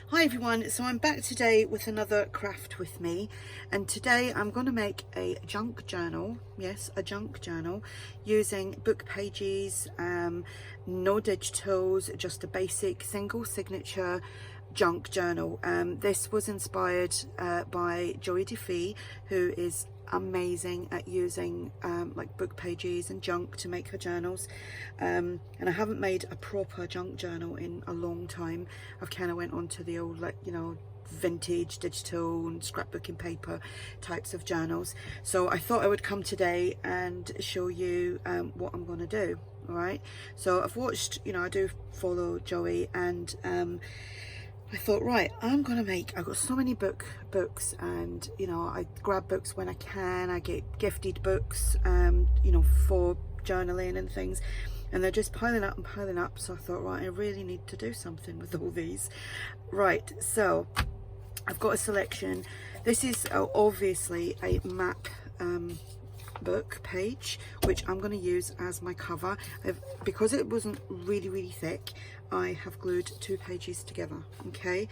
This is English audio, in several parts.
Hi everyone, so I'm back today with another craft with me, and today I'm going to make a junk journal. Yes, a junk journal using book pages, no digitals, just a basic single signature junk journal. This was inspired by Joie, who is amazing at using like book pages and junk to make her journals, and I haven't made a proper junk journal in a long time. I've kind of went on to the old, like, you know, vintage digital and scrapbooking paper types of journals, so I thought I would come today and show you what I'm going to do. All right, so I've watched, you know, I do follow Joie, and I thought, right, I've got so many books, and you know, I grab books when I can. I get gifted books, you know, for journaling and things, and they're just piling up and piling up. So I thought, right, I really need to do something with all these. Right, so I've got a selection. This is obviously a map book page, which I'm going to use as my cover. Because it wasn't really thick, I have glued 2 pages together, okay,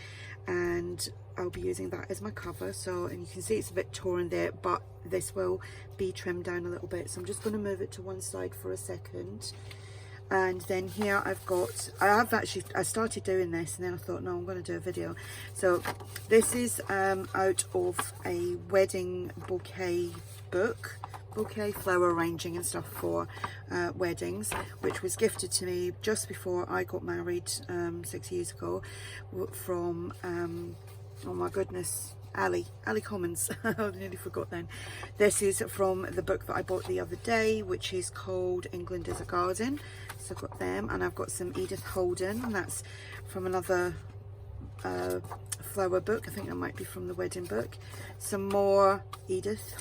and I'll be using that as my cover. So, and you can see it's a bit torn there, but this will be trimmed down a little bit, so I'm just going to move it to one side for a second. And then here I started doing this, and then I thought, no, I'm going to do a video. So this is out of a wedding bouquet book, flower arranging and stuff for weddings, which was gifted to me just before I got married 6 years ago from oh my goodness, Ali Commons. I nearly forgot then. This is from the book that I bought the other day, which is called England is a Garden. So I've got them, and I've got some Edith Holden, and that's from another flower book. I think that might be from the wedding book. Some more Edith,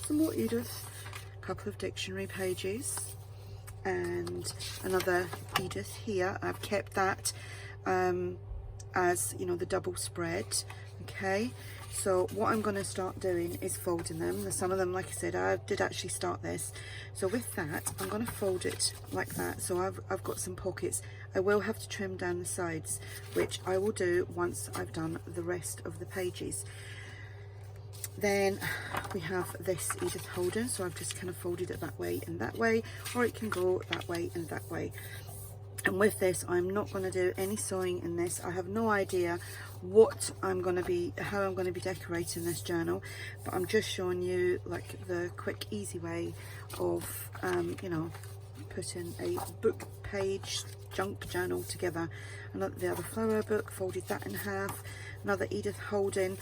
a couple of dictionary pages, and another Edith here. I've kept that as, you know, the double spread. Okay, so what I'm going to start doing is folding them. Some of them, like I said, I did actually start this. So with that, I'm going to fold it like that. So I've got some pockets. I will have to trim down the sides, which I will do once I've done the rest of the pages. Then we have this Edith Holden, so I've just kind of folded it that way and that way, or it can go that way and that way. And with this, I'm not going to do any sewing in this. I have no idea how I'm going to be decorating this journal, but I'm just showing you like the quick, easy way of you know, putting a book page junk journal together. The other flower book, folded that in half. Another Edith Holden.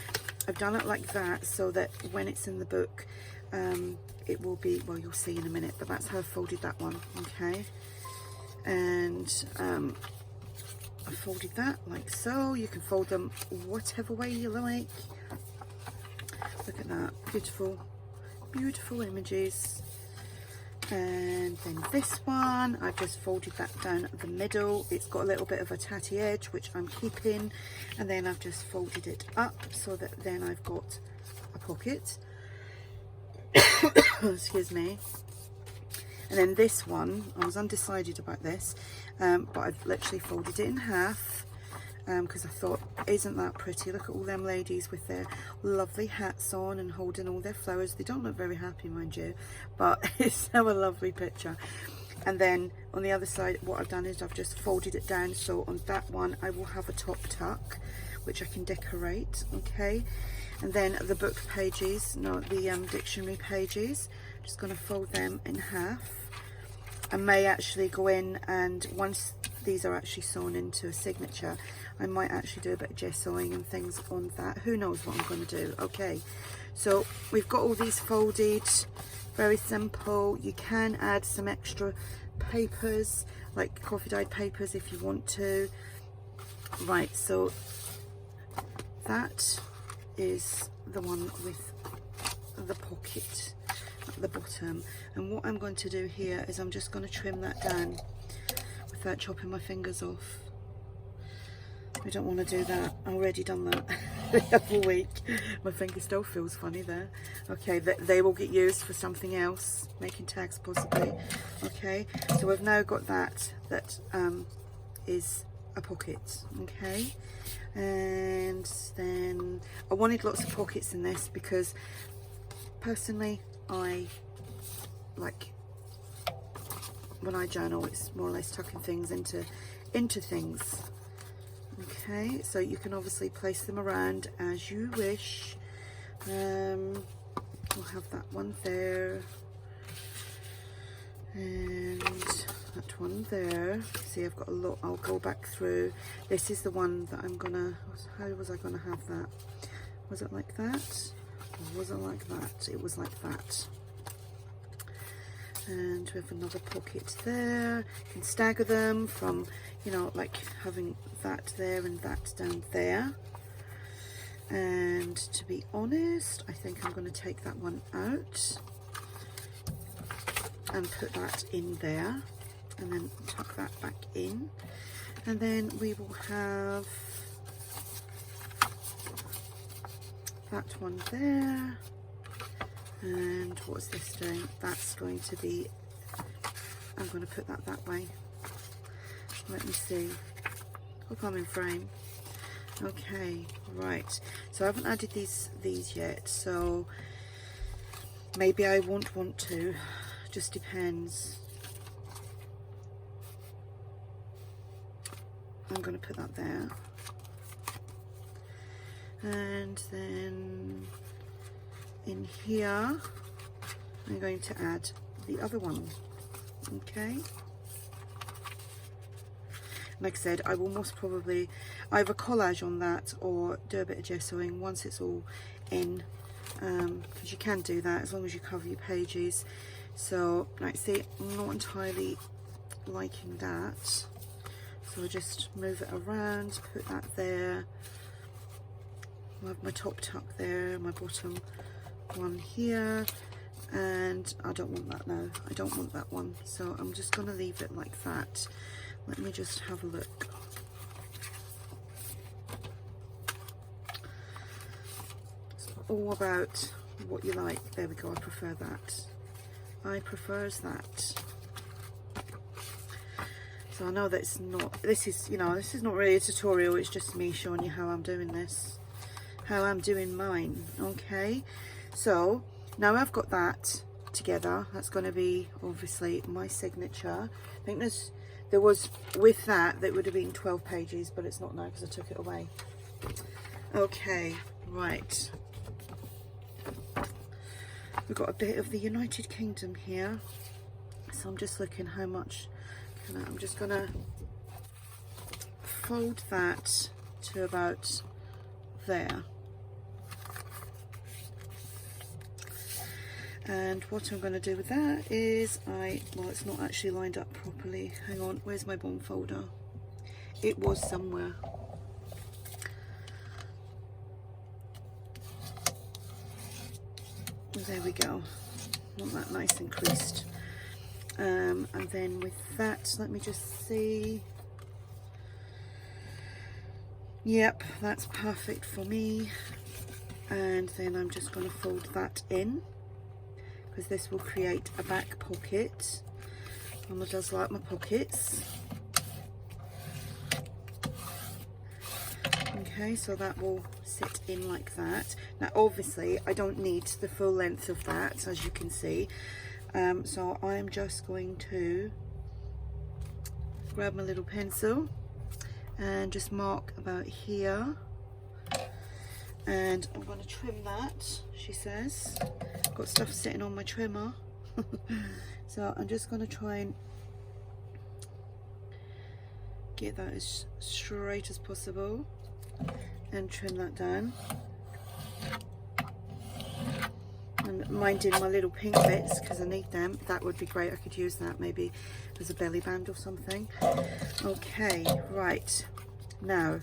I've done it like that so that when it's in the book, it will be, well, you'll see in a minute, but that's how I folded that one. Okay, and I folded that like so. You can fold them whatever way you like. Look at that, beautiful images. And then this one, I've just folded that down the middle. It's got a little bit of a tatty edge, which I'm keeping, and then I've just folded it up so that then I've got a pocket. Excuse me. And then this one, I was undecided about this, but I've literally folded it in half, because I thought, isn't that pretty? Look at all them ladies with their lovely hats on and holding all their flowers. They don't look very happy, mind you, but it's still a lovely picture. And then on the other side, what I've done is I've just folded it down, so on that one I will have a top tuck, which I can decorate. Okay, and then the book pages, no, the dictionary pages, just going to fold them in half. I may actually go in, and once these are actually sewn into a signature, I might actually do a bit of gessoing and things on that. Who knows what I'm going to do. Okay, so we've got all these folded, very simple. You can add some extra papers, like coffee dyed papers, if you want to. Right, so that is the one with the pocket at the bottom, and what I'm going to do here is I'm just going to trim that down without chopping my fingers off. I don't want to do that. I've already done that the other week. My finger still feels funny there. Okay, they will get used for something else, making tags possibly. Okay, so we've now got that. That is a pocket. Okay, and then and then I wanted lots of pockets in this because personally I like when I journal, it's more or less tucking things into things. Okay, so you can obviously place them around as you wish. We'll have that one there and that one there. See, I've got a lot. I'll go back through. This is the one that I'm gonna, how was I gonna have that? Was it like that or was it like that? It was like that. And we have another pocket there. You can stagger them from, you know, like having that there and that down there. And to be honest, I think I'm going to take that one out and put that in there and then tuck that back in. And then we will have that one there. And what's this doing? That's going to be, I'm going to put that way. Let me see. Hope I'm in frame. Okay, right. So I haven't added these yet, so maybe I won't want to. Just depends. I'm going to put that there. And then in here I'm going to add the other one. Okay, like I said, I will most probably either collage on that or do a bit of gessoing once it's all in, because you can do that as long as you cover your pages. So like see, I'm not entirely liking that, so I just move it around, put that there. I'll have my top tuck there, my bottom one here, and I don't want that now. I don't want that one, so I'm just going to leave it like that. Let me just have a look. It's all about what you like. There we go. I prefer that. I prefers that. So I know that it's not, this is, you know, this is not really a tutorial, it's just me showing you how I'm doing this, how I'm doing mine. Okay, so now I've got that together. That's going to be obviously my signature. I think there was, with that would have been 12 pages, but it's not now because I took it away. Okay, right. We've got a bit of the United Kingdom here. So I'm just looking how much, I'm just going to fold that to about there. And what I'm going to do with that is well, it's not actually lined up properly. Hang on, where's my bond folder? It was somewhere. There we go. Want that nice and creased. And then with that, let me just see. Yep, that's perfect for me. And then I'm just going to fold that in, because this will create a back pocket. Mama does like my pockets. Okay, so that will sit in like that. Now obviously I don't need the full length of that, as you can see. So I'm just going to grab my little pencil and just mark about here. And I'm going to trim that, she says. Got stuff sitting on my trimmer. So I'm just going to try and get that as straight as possible and trim that down. And minding my little pink bits because I need them. That would be great. I could use that maybe as a belly band or something. Okay, right. Now,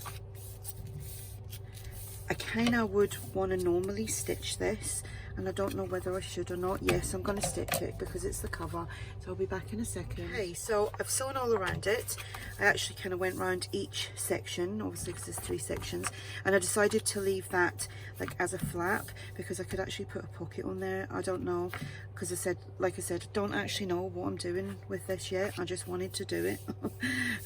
I kind of would want to normally stitch this. and I don't know whether I should or not. Yes, I'm going to stitch it because it's the cover, so I'll be back in a second. Okay, so I've sewn all around it. I actually kind of went around each section, obviously because there's 3 sections, and I decided to leave that like as a flap because I could actually put a pocket on there. I don't know, because like I said, I don't actually know what I'm doing with this yet. I just wanted to do it.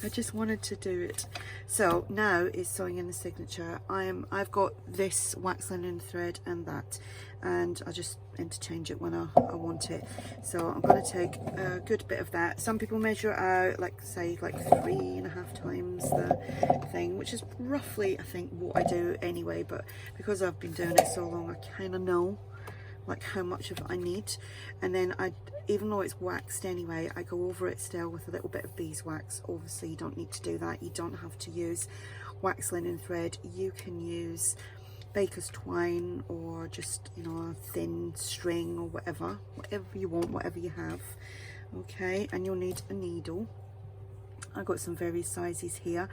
I just wanted to do it. So now is sewing in the signature. I've got this wax linen thread and that, and I just interchange it when I want it. So I'm going to take a good bit of that. Some people measure out like say like 3.5 times the thing, which is roughly I think what I do anyway, but because I've been doing it so long, I kind of know like how much of it I need. And then even though it's waxed anyway, I go over it still with a little bit of beeswax. Obviously you don't need to do that, you don't have to use wax linen thread, you can use baker's twine or just, you know, a thin string or whatever you want, whatever you have. Okay, and you'll need a needle. I've got some various sizes here,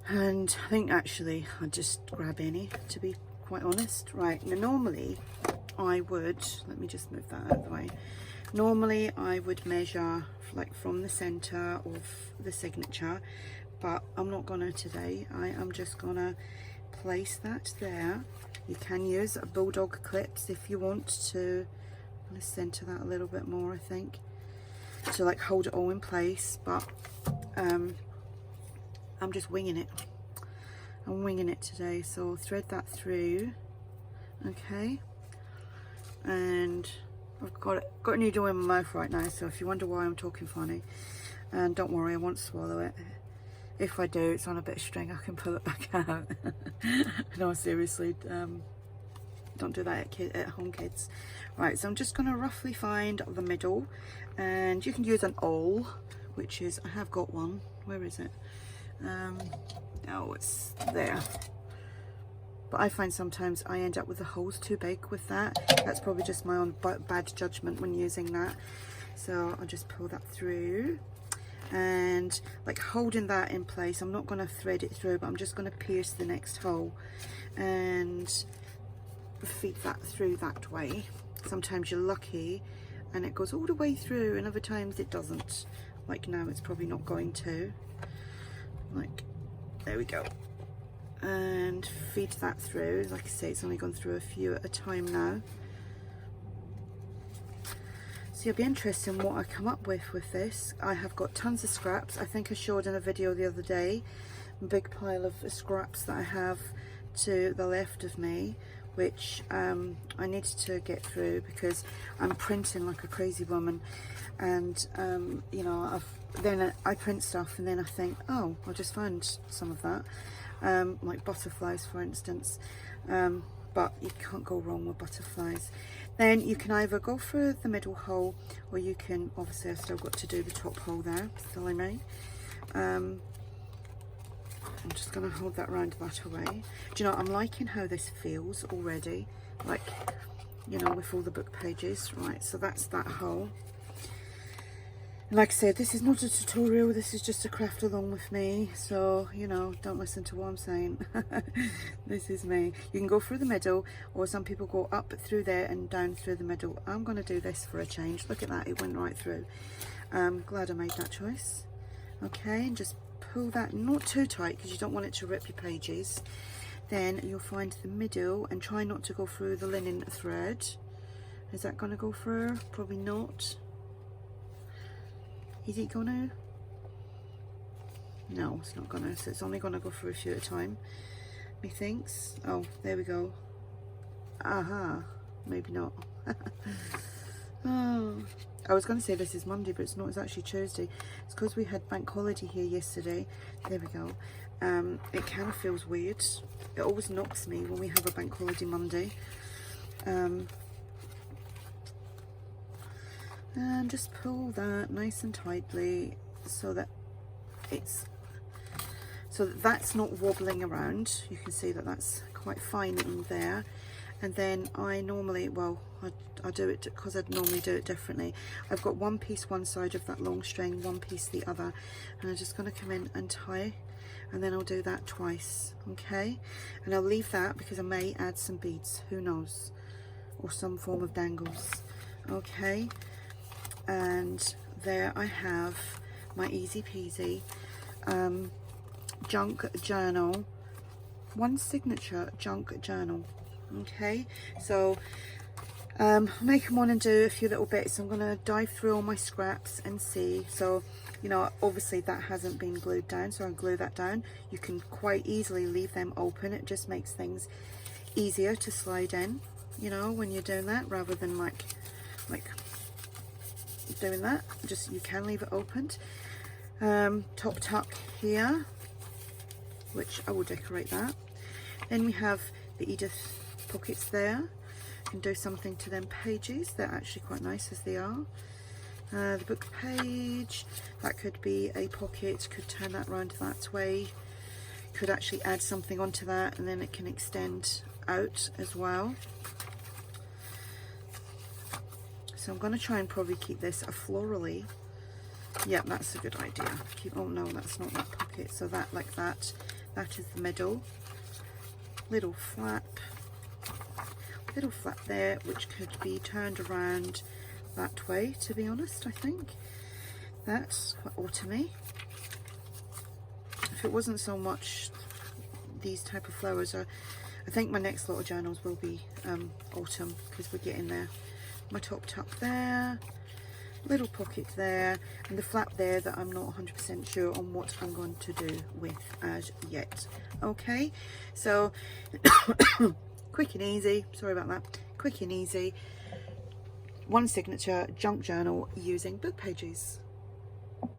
and I think actually I'll just grab any, to be quite honest. Right, now normally I would, let me just move that out of the way. Normally I would measure like from the center of the signature, but I'm not gonna today. I am just gonna place that there. You can use a bulldog clips if you want to. I'm gonna center that a little bit more, I think, to like hold it all in place, but I'm just winging it. I'm winging it today, so thread that through. Okay, and I've got a needle in my mouth right now, so if you wonder why I'm talking funny, and don't worry, I won't swallow it. If I do, it's on a bit of string, I can pull it back out. No, seriously, don't do that at home, kids. Right, so I'm just going to roughly find the middle, and you can use an awl, which is, I have got one. Where is it? Oh, it's there. But I find sometimes I end up with the holes too big with that. That's probably just my own bad judgment when using that. So I'll just pull that through, and like holding that in place, I'm not going to thread it through, but I'm just going to pierce the next hole and feed that through that way. Sometimes you're lucky and it goes all the way through, and other times it doesn't. Like now it's probably not going to. Like, there we go. And feed that through. Like I say, it's only gone through a few at a time now. So it'll be interesting what I come up with this. I have got tons of scraps. I think I showed in a video the other day a big pile of scraps that I have to the left of me, which I needed to get through because I'm printing like a crazy woman. And you know, then I print stuff and then I think, oh, I just found some of that, like butterflies for instance, but you can't go wrong with butterflies. Then you can either go through the middle hole, or you can, obviously I've still got to do the top hole there, silly me. I'm just going to hold that round that away. Do you know, I'm liking how this feels already, like, you know, with all the book pages. Right, so that's that hole. And like I said, this is not a tutorial, this is just a craft along with me, so, you know, don't listen to what I'm saying. This is me. You can go through the middle, or some people go up through there and down through the middle. I'm going to do this for a change. Look at that, it went right through. Glad I made that choice. Okay, and just pull that not too tight because you don't want it to rip your pages. Then you'll find the middle and try not to go through the linen thread. Is that going to go through? Probably not. Is it gonna? No, it's not gonna. So it's only gonna go through a few at a time, methinks. Oh, there we go. Aha, maybe not. Oh, I was gonna say this is Monday, but it's not. It's actually Tuesday. It's because we had bank holiday here yesterday. There we go. It kind of feels weird. It always knocks me when we have a bank holiday Monday. And just pull that nice and tightly so that that's not wobbling around. You can see that that's quite fine in there. And then I normally, well, I do it because I'd normally do it differently. I've got one piece one side of that long string, one piece the other, and I'm just going to come in and tie, and then I'll do that twice. Okay, and I'll leave that because I may add some beads, who knows. or some form of dangles. Okay, and there I have my easy peasy junk journal, one signature junk journal. Okay, so make them on and do a few little bits. I'm going to dive through all my scraps and see. So, you know, obviously that hasn't been glued down, so I'll glue that down. You can quite easily leave them open. It just makes things easier to slide in, you know, when you're doing that, rather than like doing that. Just, you can leave it opened. Top tuck here, which I will decorate that. Then we have the Edith pockets there. Can do something to them pages. They're actually quite nice as they are. The book page, that could be a pocket, could turn that round that way, could actually add something onto that, and then it can extend out as well. So I'm going to try and probably keep this a florally. Yep, that's a good idea. Keep, oh no, that's not that pocket. So that, like that, that is the middle. Little flap there, which could be turned around that way, to be honest. I think that's quite autumny. If it wasn't so much these type of flowers, I think my next lot of journals will be autumn, because we're getting there. My top tuck there, little pocket there, and the flap there that I'm not 100% sure on what I'm going to do with as yet. Okay, so quick and easy, sorry about that, quick and easy, one signature junk journal using book pages.